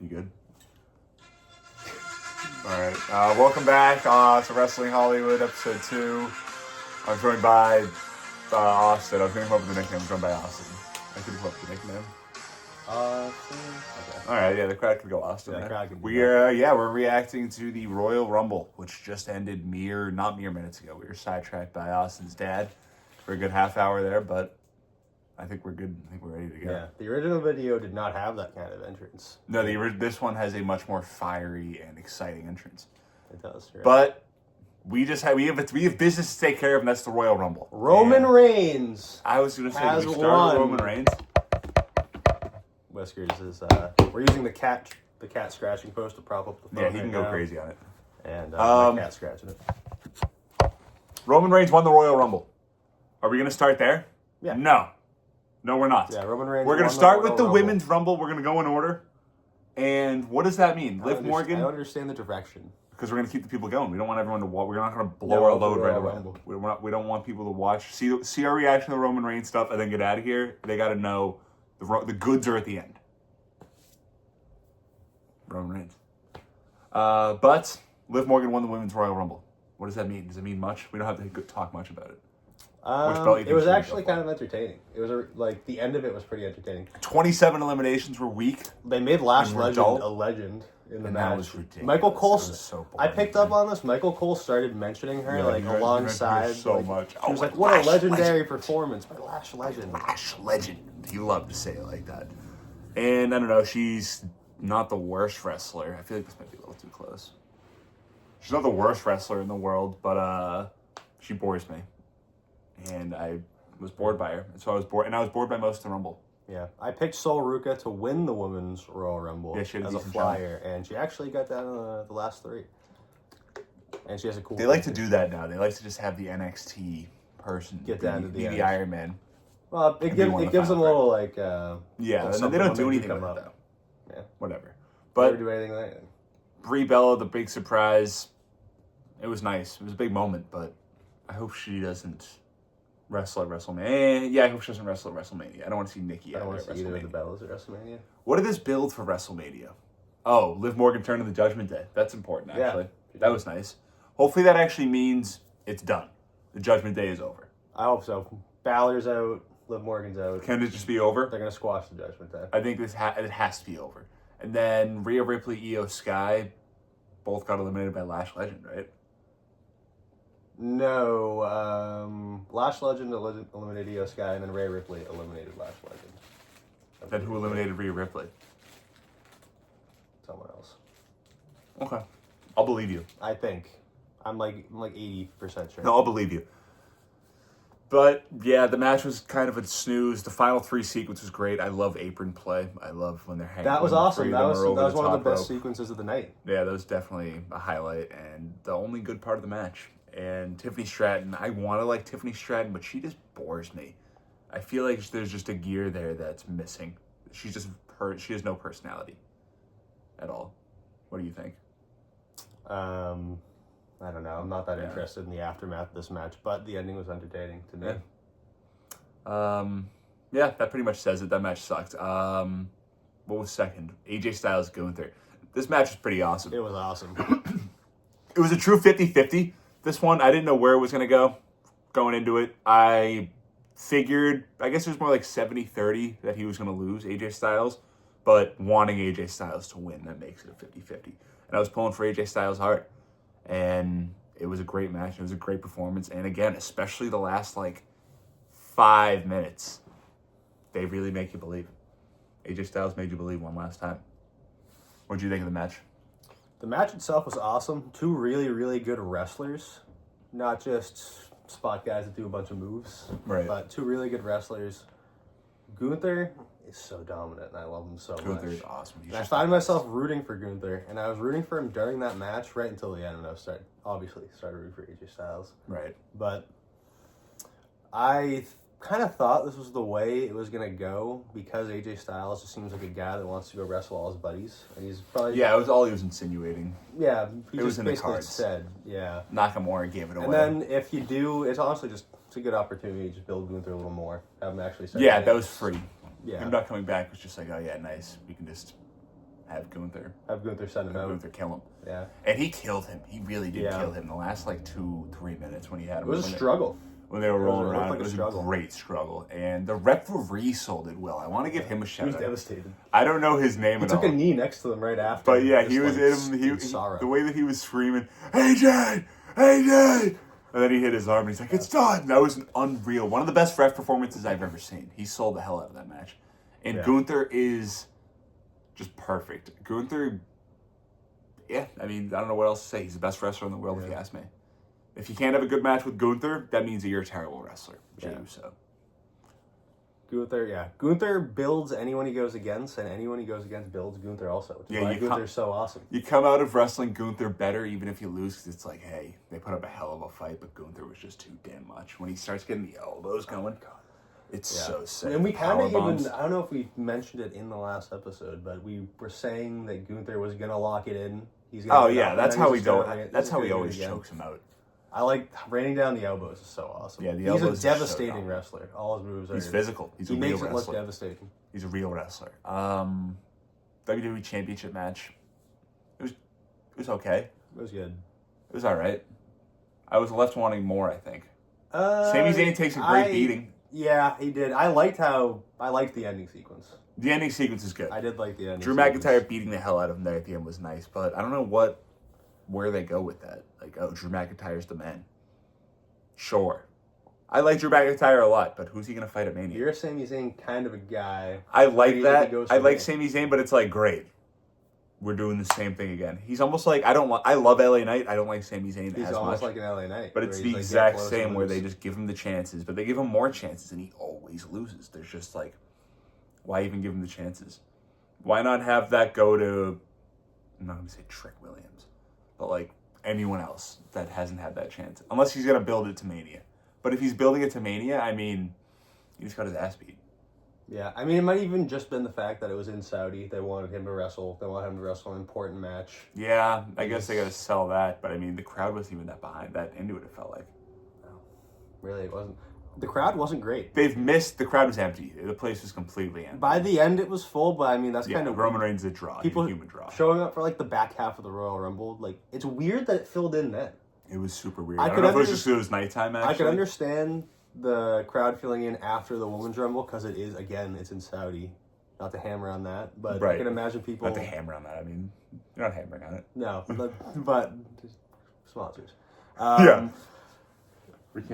You good? All right. Welcome back to Wrestling Hollywood, episode 2. I'm joined by Austin. I was going to come up with a nickname. I'm joined by Austin. I could come up with a nickname. Okay. All right. Yeah, the crowd could go Austin. Yeah, the crowd could do we're reacting to the Royal Rumble, which just ended not mere minutes ago. We were sidetracked by Austin's dad for a good half hour there, but I think we're good. I think we're ready to go. Yeah, the original video did not have that kind of entrance. No, this one has a much more fiery and exciting entrance. It does, right? But we have business to take care of, and that's the Royal Rumble. Roman Reigns. I was going to say, has we start with won. Roman Reigns. Whiskers is we're using the cat scratching post to prop up the phone. Yeah, he can right go now. crazy on it. And my cat scratching it. Roman Reigns won the Royal Rumble. Are we going to start there? Yeah. No, we're not. Yeah, Roman Reigns. We're going to won start Royal with the Rumble. Women's Rumble. We're going to go in order. And what does that mean? Liv Morgan? I understand the direction. Because we're going to keep the people going. We don't want everyone to watch. We're not going to blow No, our load Royal right away. Rumble. We don't want people to watch, see our reaction to the Roman Reigns stuff, and then get out of here. They got to know the goods are at the end. Roman Reigns. But Liv Morgan won the Women's Royal Rumble. What does that mean? Does it mean much? We don't have to talk much about it. Which belt you It think was she would actually go for? kind of entertaining. It was the end of it was pretty entertaining. 27 eliminations were weak. They made Lash And we're Legend dull. a legend in the And match. that was ridiculous. Michael Cole. It was so I boring, picked up on this. Michael Cole started mentioning her Yeah, you heard alongside. so like, much. He was Oh, like, "What a Lash legendary Legend." performance by Lash Legend." Lash Legend. He loved to say it like that. And I don't know, she's not the worst wrestler. I feel like this might be a little too close. She's not the worst wrestler in the world, but she bores me. And I was bored by her. And so I was bored. And I was bored by most of the Rumble. Yeah, I picked Sol Ruca to win the Women's Royal Rumble Yeah, she had a as a decent flyer, and she actually got down in the last 3. And she has a cool. They like to finish. do that now. They like to just have the NXT person Get down to the be end. the Iron Man. Well, and be one of it the gives them a final little like. Yeah, and then something they don't when do they anything come with it, up. though. Yeah. Whatever. Never But do anything like that. Brie Bella, the big surprise, it was nice. It was a big moment, but I hope she doesn't wrestle at WrestleMania. Yeah, I hope she doesn't wrestle at WrestleMania. I don't want to see Nikki I don't out want there to at see either of the WrestleMania. Bellas at WrestleMania. What did this build for WrestleMania? Oh, Liv Morgan turned in the Judgment Day. That's important, actually. Yeah. That was nice. Hopefully that actually means it's done. The Judgment Day is over. I hope so. Balor's out. Liv Morgan's out. Can it just be over? They're gonna squash the Judgment Day. I think it has to be over. And then Rhea Ripley, Io Sky, both got eliminated by Lash Legend, right? No, Lash Legend eliminated Io Sky, and then Rhea Ripley eliminated Lash Legend. Then who eliminated Rhea Ripley? Someone else. Okay. I'll believe you. I think. I'm like 80% sure. No, I'll believe you. But, yeah, the match was kind of a snooze. The final 3 sequence was great. I love apron play. I love when they're hanging. That was when the awesome. three That of was them are over one of the top best rope. sequences of the night. Yeah, that was definitely a highlight and the only good part of the match. And Tiffany Stratton, I want to like Tiffany Stratton, but she just bores me. I feel like there's just a gear there that's missing. She's just she has no personality at all. What do you think? I don't know. I'm not that Yeah. interested in the aftermath of this match, but the ending was entertaining to me. Yeah, that pretty much says it. That match sucked. What was second? AJ Styles Gunther. This match was pretty awesome. It was awesome. It was a true 50-50. This one, I didn't know where it was going to go going into it. I figured, I guess it was more like 70-30 that he was going to lose AJ Styles, but wanting AJ Styles to win, that makes it a 50-50. And I was pulling for AJ Styles hard. And it was a great match. It was a great performance. And again, especially the last, 5 minutes, they really make you believe. AJ Styles made you believe one last time. What did you think of the match? The match itself was awesome. 2 really, really good wrestlers. Not just spot guys that do a bunch of moves. Right. But 2 really good wrestlers. Gunther is so dominant, and I love him so Gunther much. is awesome. He's And I just find the best. myself rooting for Gunther, and I was rooting for him during that match right until the end, and I started rooting for AJ Styles. Right. But I kind of thought this was the way it was going to go because AJ Styles just seems like a guy that wants to go wrestle all his buddies. And he's probably... Yeah, it was all he was insinuating. Yeah, he It was just in the basically cards. said, yeah. Nakamura gave it away. And then if you do, it's honestly it's a good opportunity to just build Gunther a little more. Have him actually start yeah, getting- that was free. Yeah. Him not coming back was just like, oh yeah, nice. We can just have Gunther. Have Gunther send him Have out. Gunther kill him. Yeah. And he killed him. He really did Yeah. kill him. The last like 2-3 minutes when he had him. It was a when they- struggle. When they were rolling looked around, like it a was struggle. a great struggle. And the referee sold it well. I want to give him a He shout was out. devastated. I don't know his name He at took all. a knee next to them right after. But yeah, just, he was like, in in sorrow. the way that he was screaming, AJ! AJ! And then he hit his arm and he's like, it's done! That was unreal. One of the best ref performances I've ever seen. He sold the hell out of that match. And Yeah. Gunther is just perfect. Gunther, yeah, I mean, I don't know what else to say. He's the best wrestler in the world, if you ask me. If you can't have a good match with Gunther, that means that you're a terrible wrestler. Jey Yeah. Uso. Gunther, yeah. Gunther builds anyone he goes against, and anyone he goes against builds Gunther also. Which is Yeah, why you can't- Gunther's so awesome. You come out of wrestling Gunther better even if you lose because it's like, hey, they put up a hell of a fight, but Gunther was just too damn much. When he starts getting the elbows going, it's so sick. And we kind of Power even, bombs. I don't know if we mentioned it in the last episode, but we were saying that Gunther was going to lock it in. He's gonna Oh get yeah, up, that's and then how he's we just do gonna- it. That's he's how gonna he do it always again. chokes him out. I like raining down the elbows is so awesome. Yeah, the He's elbows a are so devastating dominant. wrestler. All his moves are. He's physical. He's a He real makes it look wrestler. devastating. He's a real wrestler. WWE Championship match. It was okay. It was good. It was all right. I was left wanting more. I think. Sami Zayn takes a great beating. Yeah, he did. I liked the ending sequence. The ending sequence is good. I did like the ending. Drew sequence. McIntyre beating the hell out of him there at the end was nice, but I don't know where they go with that. Like, oh, Drew McIntyre's the man. Sure. I like Drew McIntyre a lot, but who's he going to fight at Mania? You're a Sami Zayn kind of a guy. I Where like do you that. think he goes I from like here? Sami Zayn, but it's like, great. We're doing the same thing again. He's almost like, I love LA Knight. I don't like Sami Zayn He's as almost much. like an LA Knight. But where it's he's the like, get exact close same and where they lose. just give him the chances, but they give him more chances and he always loses. There's just like, why even give him the chances? Why not have that go to, I'm not going to say Trick Williams, but like anyone else that hasn't had that chance? Unless he's going to build it to Mania. But if he's building it to Mania, I mean, he just got his ass beat. Yeah, I mean, it might even just been the fact that it was in Saudi. They wanted him to wrestle. They wanted him to wrestle an important match. Yeah, I guess they got to sell that, but I mean, the crowd wasn't even that into it, it felt like. Really, it wasn't. The crowd wasn't great. The crowd was empty. The place was completely empty. By the end, it was full, but I mean, that's Yeah, kind of Roman Reigns is a draw. He's people a human draw. showing up for like the back half of the Royal Rumble. Like, it's weird that it filled in then. It was super weird. I I could don't know if it was under- just 'cause it was nighttime, actually. I could understand the crowd filling in after the Women's Rumble because it is, again, it's in Saudi. Not to hammer on that, but I Right. can imagine people. Not to hammer on that. I mean, you're not hammering on it. No, but sponsors. Yeah.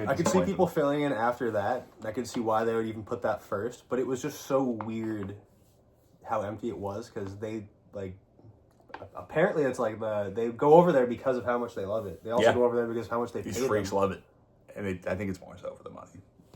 I could see people filling in after that. I could see why they would even put that first, but it was just so weird how empty it was because they like. Apparently, it's like they go over there because of how much they love it. They also Yeah. go over there because of how much they These pay freaks them. love it. And I think it's more so for the money.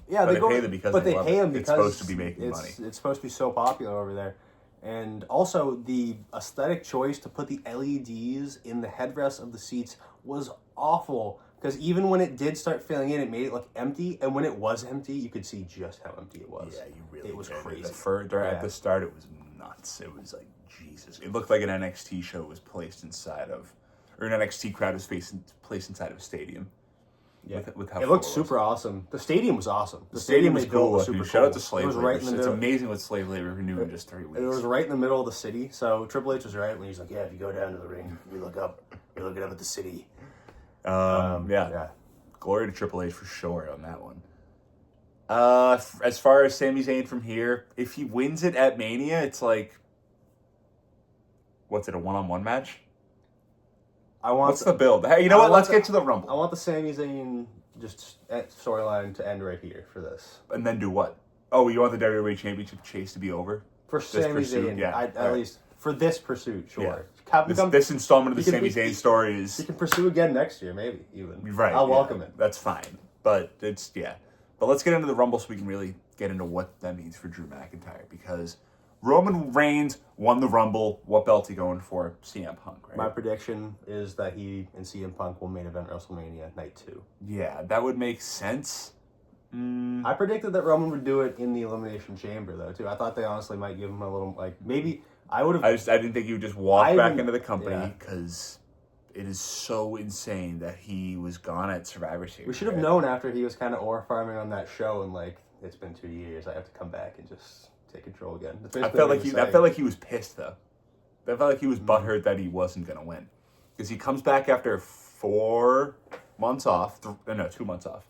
Yeah, But they they go, pay them because but they they love pay it. them It's because supposed to be making money. It's supposed to be so popular over there, and also the aesthetic choice to put the LEDs in the headrests of the seats was awful. Because even when it did start filling in, it made it look empty, and when it was empty, you could see just how empty it was. Yeah, you really It was did. crazy. At the start, it was nuts. It was like, Jesus. It looked like an NXT show was placed inside of, or an NXT crowd was placed inside of a stadium. Yeah, With how it looked full was. super awesome. The stadium was awesome. The stadium was they built cool was looking. super Shout out cool. to Slave It was Labor. right in the It's middle. amazing what Slave Labor can do in just 3 weeks. It was right in the middle of the city. So Triple H was right when he's like, "Yeah, if you go down to the ring, you look up, you're looking up at the city." Yeah. Glory to Triple H for sure on that one. As far as Sami Zayn from here, if he wins it at Mania, it's like, what's it, a one-on-one match? I want What's the build? Hey, you know I what? want Let's the- get to the Rumble. I want the Sami Zayn storyline to end right here for this. And then do what? Oh, you want the WWE Championship chase to be over? For Sami pursuit, Zayn, yeah. at Alright. least for this pursuit, sure. Yeah. This installment of the he can- Sami he- Zayn story You is can pursue again next year, maybe even. right. I'll yeah, welcome it. That's fine. But it's But let's get into the Rumble so we can really get into what that means for Drew McIntyre, because Roman Reigns won the Rumble. What belt he going for? CM Punk, right? My prediction is that he and CM Punk will main event WrestleMania Night 2. Yeah, that would make sense. I predicted that Roman would do it in the Elimination Chamber, though, too. I thought they honestly might give him a little, like, maybe I would have. I didn't think he would just walk I back didn't- into the company yeah. because it is so insane that he was gone at Survivor Series. We should have right? known after he was kind of ore farming on that show, and, like, it's been 2 years. I have to come back and just take control again. That's I basically felt what like he was I saying. felt like he was pissed though. I felt like he was butthurt that he wasn't going to win. Because he comes back after 4 months off. 2 months off.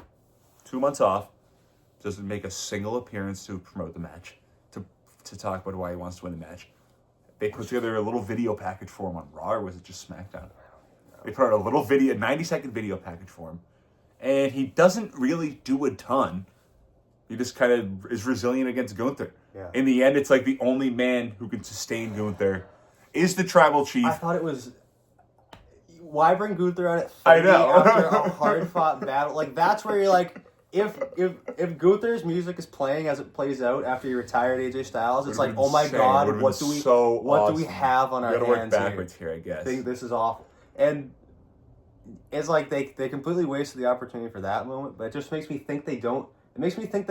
2 months off. Doesn't make a single appearance to promote the match. To talk about why he wants to win the match. They put together a little video package for him on Raw, or was it just SmackDown? They put out a little video, a 90-second video package for him. And he doesn't really do a ton. He just kind of is resilient against Gunther. Yeah. In the end, it's like the only man who can sustain Gunther is the Tribal Chief. I thought it was... Why bring Gunther out at 30 I know. after a hard-fought battle? Like, that's where you're like... If Gunther's music is playing as it plays out after you retired AJ Styles, it's like, oh my god, what do we have on our hands work backwards here, I guess. I think this is awful. And it's like they completely wasted the opportunity for that moment, but it just makes me think they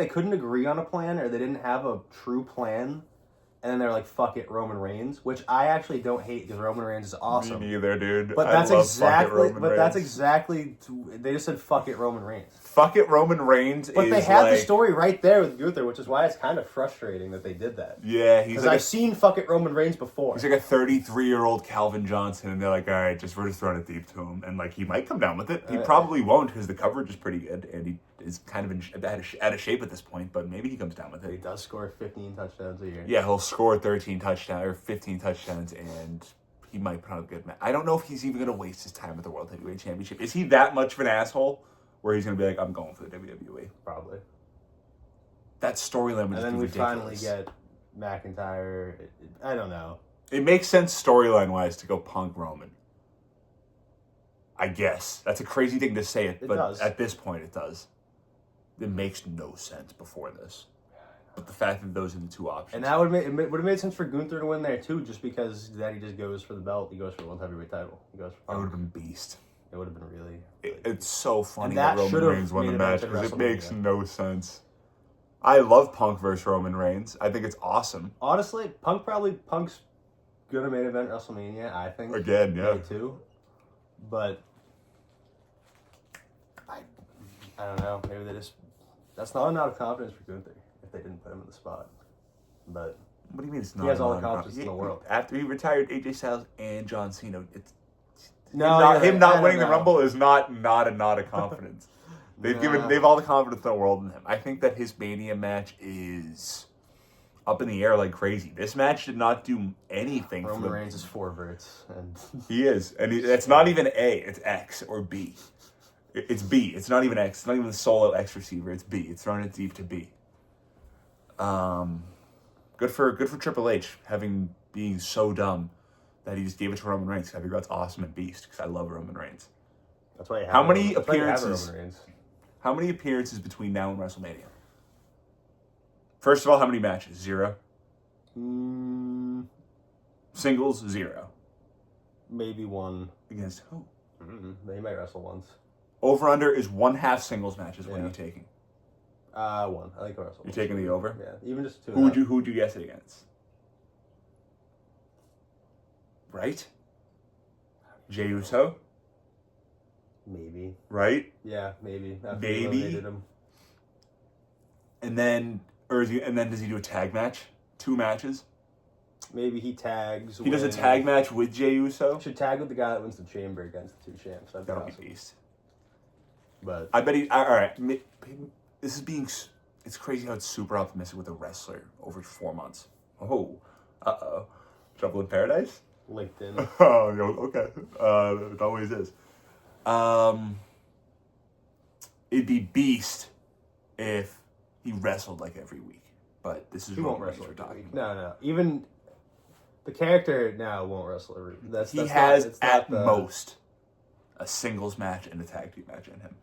couldn't agree on a plan, or they didn't have a true plan. And then they're like, fuck it, Roman Reigns, which I actually don't hate because Roman Reigns is awesome. Me neither, dude. But that's exactly, they just said, fuck it, Roman Reigns. Fuck it, Roman Reigns. But they had the story right there with Gunther, which is why it's kind of frustrating that they did that. Yeah, because I've seen fuck it, Roman Reigns before. He's like a 33-year-old Calvin Johnson, and they're like, all right, we're just throwing it deep to him, and like he might come down with it. He probably won't because the coverage is pretty good, and he is kind of out of shape at this point. But maybe he comes down with it. He does score 15 touchdowns a year. Yeah, he'll score 13 touchdowns or 15 touchdowns, and he might put on a good match. I don't know if he's even going to waste his time with the World Heavyweight Championship. Is he that much of an asshole where he's going to be like, I'm going for the WWE? Probably. That storyline would just be ridiculous. And then we finally get McIntyre. I don't know. It makes sense storyline-wise to go Punk Roman. I guess. That's a crazy thing to say, but does. At this point it does. It makes no sense before this. But the fact that those are the two options. And that would have made sense for Gunther to win there too, just because then he just goes for the belt. He goes for the World Heavyweight title. He goes for That would have been beast. It would have been really... It's so funny that that Roman Reigns won the match at because it WrestleMania. makes no sense. I love Punk versus Roman Reigns. I think it's awesome. Honestly, Punk's gonna main event WrestleMania, I think. Again, yeah. Me too. But I don't know. Maybe they just... That's not enough confidence for Gunther if they didn't put him in the spot. But what do you mean it's not? He has all the confidence in the world. After he retired AJ Styles and John Cena, him not winning the Rumble is not a confidence. They've all the confidence in the world in him. I think that his Mania match is up in the air like crazy. This match did not do anything. Roman Reigns is 4 verts, and he is, and it's not even A. It's X or B. It's B. It's not even X. It's not even the solo X receiver. It's B. It's throwing it deep to B. Good for Triple H being so dumb that he just gave it to Roman Reigns. I think that's awesome and beast because I love Roman Reigns. That's why. How many appearances between now and WrestleMania? First of all, how many matches? 0. Singles 0. Maybe 1. Against who? They might wrestle once. Over under is 1/2 singles matches. What are you taking? 1. I think I'll wrestle. You're taking the over? Yeah, even just 2. Who would you guess it against? Right? Jey Uso? Maybe. Right? Yeah, maybe. Maybe. And then does he do a tag match? 2 matches? Maybe he tags. He does a tag match with Jey Uso? Should tag with the guy that wins the Chamber against the 2 champs. That'll be beast. But I bet he... All right. This is being... It's crazy how it's super optimistic with a wrestler over 4 months. Oh. Uh-oh. Trouble in Paradise? LinkedIn. Oh, okay. It always is. It'd be beast if he wrestled like every week. But this is he won't wrestle we're talking. No. Even the character now won't wrestle every week. He has at most a singles match and a tag team match in him.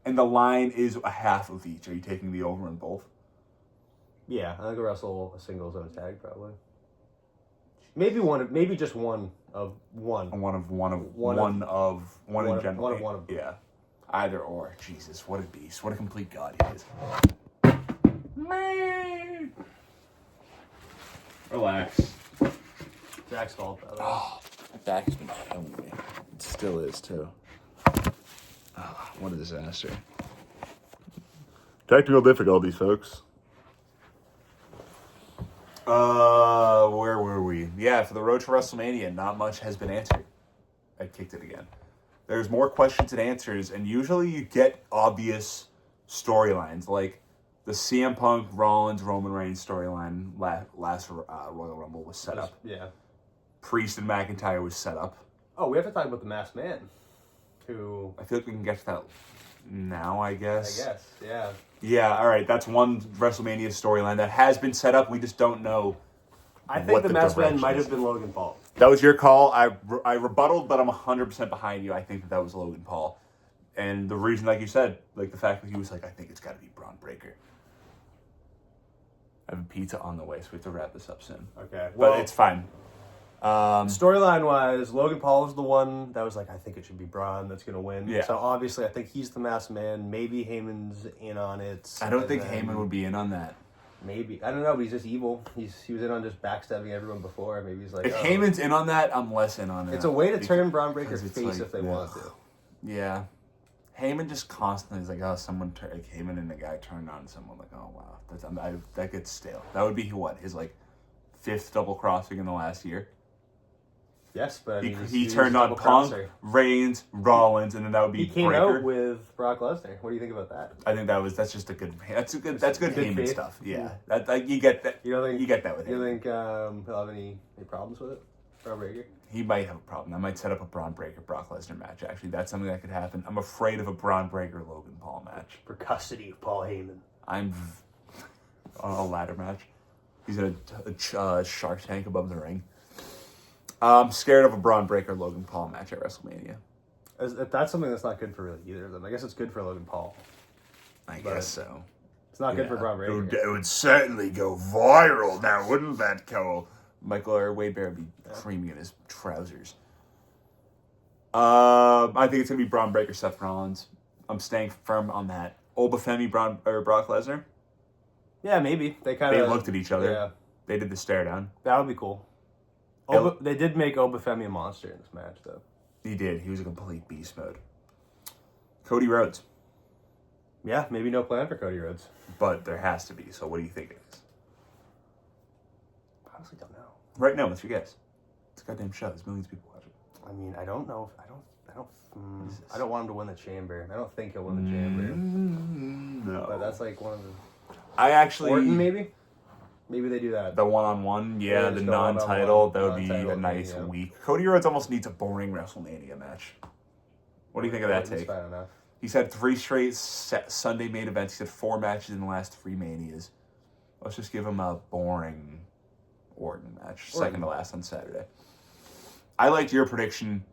And the line is 1/2 of each. Are you taking the over in both? Yeah, I think I'll wrestle a singles and a tag probably. Maybe one. Maybe just one of one. One of in general. Yeah. Either or. Jesus, what a beast! What a complete god he is. Relax. Jack's fault, by the way. Oh, my back has been killing me. It still is too. Oh, what a disaster. Technical difficulties, folks. Where were we? Yeah, for the road to WrestleMania, not much has been answered. I kicked it again. There's more questions and answers, and usually you get obvious storylines, like the CM Punk, Rollins, Roman Reigns storyline last Royal Rumble was set up. Yeah. Priest and McIntyre was set up. Oh, we have to talk about the Masked Man, who... I feel like we can get to that now, I guess. Yeah. Yeah, all right. That's one WrestleMania storyline that has been set up. We just don't know. I think the Masked Man might have been Logan Paul. That was your call. I rebutted, but I'm 100% behind you. I think that was Logan Paul. And the reason, like you said, like the fact that he was like, I think it's got to be Braun Breaker. I have a pizza on the way, so we have to wrap this up soon. Okay. But it's fine. Storyline-wise, Logan Paul is the one that was like, I think it should be Braun that's going to win. Yeah. So obviously, I think he's the Masked Man. Maybe Heyman's in on it. I don't think Heyman would be in on that. Maybe. I don't know, but he's just evil. He was in on just backstabbing everyone before. Maybe he's like, If Heyman's in on that, I'm less in on it. It's a way to turn Braun Breaker's it's face like, if they want to. Yeah. Heyman just constantly is like, oh, like Heyman and the guy turned on someone. Like, oh, wow. That gets stale. That would be, his, like, 5th double crossing in the last year? Yes, but I mean, he turned on Punk, Reigns, Rollins, and then that would be He came Breaker. out with Brock Lesnar. What do you think about that? I think that's just good Heyman faith. stuff. Yeah. That you get that. You don't think you get that with him. You think he'll have any problems with it? Braun Breaker? He might have a problem. I might set up a Braun Breaker Brock Lesnar match. Actually, that's something that could happen. I'm afraid of a Braun Breaker Logan Paul match. For custody of Paul Heyman. I'm on a ladder match. He's in a Shark Tank above the ring. I'm scared of a Braun Breaker Logan Paul match at WrestleMania. That's something that's not good for really either of them. I guess it's good for Logan Paul. I guess so. It's not good for Braun Breaker. It would certainly go viral now, wouldn't that, Cole? Wade Bear would be creaming in his trousers. I think it's going to be Braun Breaker, Seth Rollins. I'm staying firm on that. Obafemi, Brock Lesnar. Yeah, maybe. They looked at each other. Yeah. They did the stare down. That would be cool. They did make Obafemi a monster in this match, though. He did. He was a complete beast mode. Cody Rhodes. Yeah, maybe no plan for Cody Rhodes. But there has to be. So what do you think it is? I honestly don't know. Right now, what's your guess? It's a goddamn show. There's millions of people watching. I mean, I don't know. I don't want him to win the Chamber. I don't think he'll win the Chamber. No. But that's like one of the... Orton, maybe? Maybe they do that. The one-on-one, Yeah, the just go non-title, one-on-one, that would be non-title a nice thing, yeah. week. Cody Rhodes almost needs a boring WrestleMania match. What do you think of that That's take? fair enough. He's had 3 straight Sunday main events. He's had 4 matches in the last 3 Manias. Let's just give him a boring Orton match, second to last on Saturday. I liked your prediction.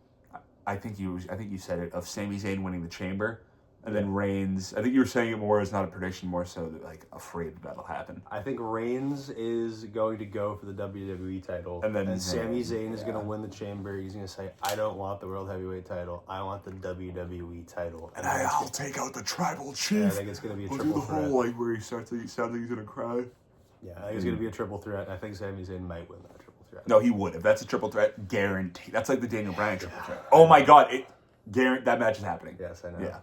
I think you said it, of Sami Zayn winning the Chamber, and then Reigns. I think you were saying it more as not a prediction, more so like afraid that'll happen. I think Reigns is going to go for the WWE title, and then Sami Zayn is going to win the Chamber. He's going to say, "I don't want the World Heavyweight title. I want the WWE title." And I'll take out the Tribal Chief. Yeah, I think it's going to be a triple threat. The whole like where he sounds like he's going to cry. Yeah, I think it's going to be a triple threat. I think Sami Zayn might win that triple threat. No, he would. If that's a triple threat, guaranteed. That's like the Daniel Bryan triple threat. Oh my God, that match is happening. Yes, I know. Yeah.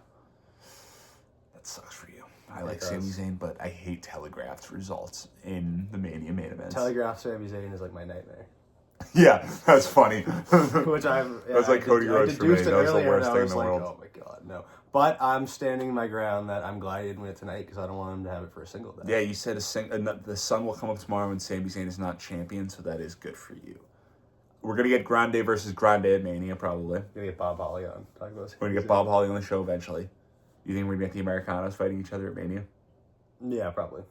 That sucks for you. I like Sami Zayn, but I hate telegraphed results in the Mania main events. Telegraph Sami Zayn is like my nightmare. Yeah, that's funny. Which that's like Cody Rhodes for me. That was the worst thing in the world. Oh my God, no. But I'm standing my ground that I'm glad he didn't win it tonight because I don't want him to have it for a single day. Yeah, you said the sun will come up tomorrow when Sami Zayn is not champion, so that is good for you. We're going to get Grande versus Grande at Mania, probably. We're going to get Bob Holly on. We're going to get Bob Holly on the show eventually. You think we're going to get the Americanos fighting each other at Mania? Yeah, probably.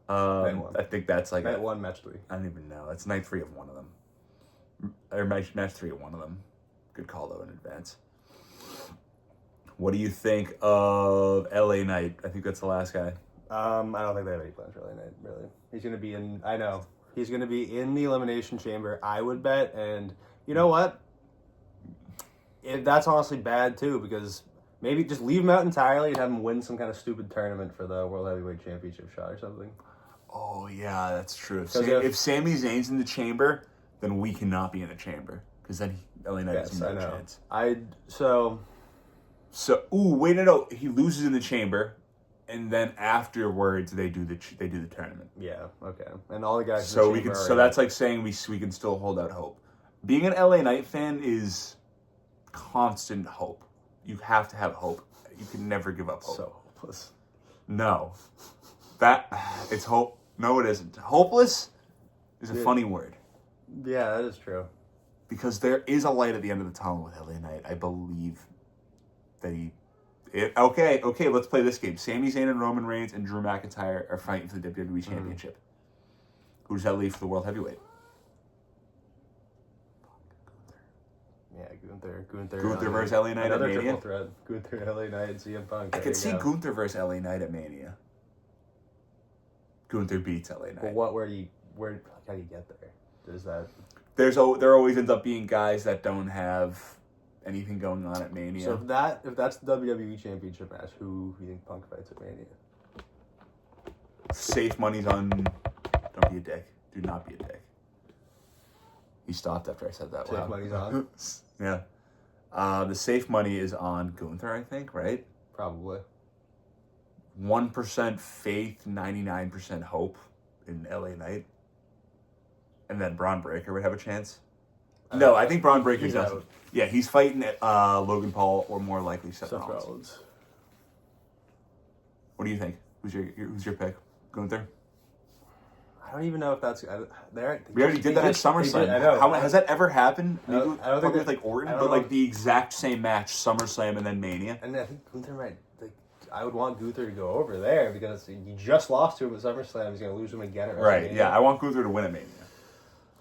I think that's like... Night 1, match 3. I don't even know. It's night 3 of one of them. Or match 3 of one of them. Good call, though, in advance. What do you think of LA Knight? I think that's the last guy. I don't think they have any plans for LA Knight, really. He's going to be in... I know. He's going to be in the Elimination Chamber, I would bet. And you know what? That's honestly bad, too, because maybe just leave him out entirely and have him win some kind of stupid tournament for the World Heavyweight Championship shot or something. Oh, yeah, that's true. If Sami Zayn's in the chamber, then we cannot be in the chamber. Because then LA Knight has no chance. So, wait, no. He loses in the chamber, and then afterwards they do the tournament. Yeah. Okay. And all the guys. So in the we can. chamber So are- that's like saying we can still hold out hope. Being an LA Knight fan is constant hope. You have to have hope. You can never give up hope. so hopeless. No, it's hope. No, it isn't. Hopeless is a Yeah. funny word Yeah, that is true. because there is a light at the end of the tunnel with LA Knight. I believe that Okay, let's play this game. Sami Zayn and Roman Reigns and Drew McIntyre are fighting for the WWE Championship. Who does that leave for the World Heavyweight? Yeah, Gunther. Gunther versus LA Knight at Another Mania? triple threat. Gunther, LA Knight, and CM Punk. I There could you see go. Gunther versus LA Knight at Mania. Gunther beats LA Knight. But how do you get there? Does that? There always ends up being guys that don't have anything going on at Mania. So if that's the WWE Championship match, who do you think Punk fights at Mania? Safe money's on. Don't be a dick. Do not be a dick. He stopped after I said that. Safe money's on? Yeah. The safe money is on Gunther, I think, right? Probably. 1% faith, 99% hope in LA Knight. And then Braun Breaker would have a chance. No, I think Braun Breaker he's doesn't. out. Yeah, he's fighting Logan Paul or more likely Seth Seth Rollins. Rollins. What do you think? Who's your pick? Gunther? I don't even know if that's. We already did that at SummerSlam. I know. How has that ever happened? I don't think Probably that- with like Orton, I don't but know. like the exact same match, SummerSlam and then Mania. And I think Gunther might. I would want Gunther to go over there because you just lost to him at SummerSlam. He's going to lose him again at Right? WrestleMania. Yeah, I want Gunther to win at Mania.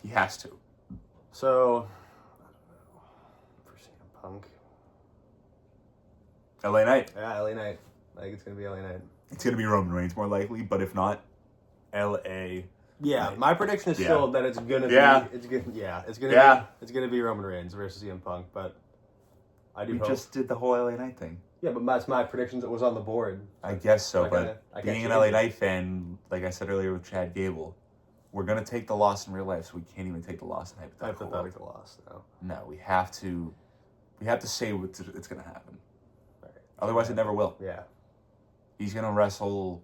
He has to. So, for CM Punk. LA Knight. Yeah, LA Knight. I think it's going to be LA Knight. It's gonna be Roman Reigns more likely, but if not, LA. Yeah, my prediction is Yeah. still that it's gonna Yeah. be. It's gonna. Yeah, it's gonna. Yeah. It's gonna be Roman Reigns versus CM Punk, but I do We hope. just did the whole LA Knight thing. Yeah, but that's my predictions that was on the board. I guess so, I but can't being change an LA it. Knight fan, like I said earlier with Chad Gable, we're gonna take the loss in real life, so we can't even take the loss in hypothetical. world. Hypothetical loss, though. No, we have to say it's gonna happen. Right. Otherwise, it never will. Yeah. He's gonna wrestle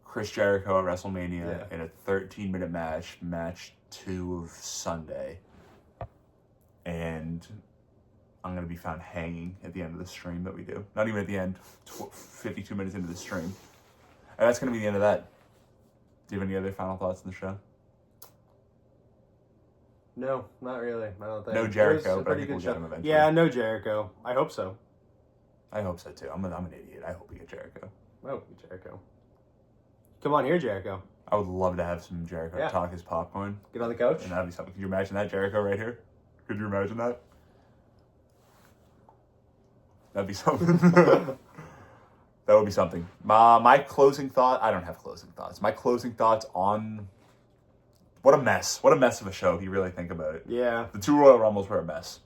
Chris Jericho at WrestleMania Yeah. in a 13-minute match 2 of Sunday, and I'm gonna be found hanging at the end of the stream that we do. Not even at the end, 52 minutes into the stream, and that's gonna be the end of that. Do you have any other final thoughts on the show? No, not really. I don't think. No It was Jericho, a but I pretty think good we'll get show. him eventually. Yeah, no Jericho. I hope so. I hope so too. I'm an idiot. I hope we get Jericho. I hope Jericho. Come on here, Jericho. I would love to have some Jericho Yeah. talk his popcorn, Get on the couch. and that'd be something. Could you imagine that, Jericho, right here? Could you imagine that? That'd be something. That would be something. My closing thought. I don't have closing thoughts. My closing thoughts on what a mess. What a mess of a show. If you really think about it, Yeah, the 2 Royal Rumbles were a mess.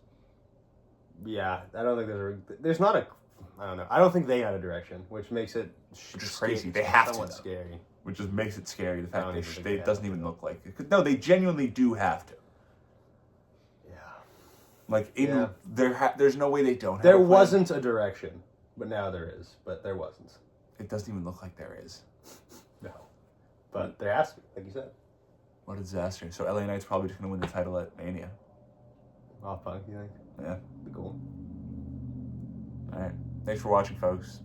yeah. I don't think there's not a. I don't know. I don't think they had a direction, which makes it. Which is crazy. They have to, somewhat though. scary. Which just makes it scary. The fact don't they even think they they it doesn't have even to. look like it. No, they genuinely do have to. Yeah. Like Yeah. there's no way they don't. Have There a plan. wasn't a direction, but now there is. But there wasn't. It doesn't even look like there is. No. But there has to be, like you said. What a disaster. So LA Knight's probably just gonna win the title at Mania. Off Punk, you think? Yeah. Be cool. All right. Thanks for watching, folks.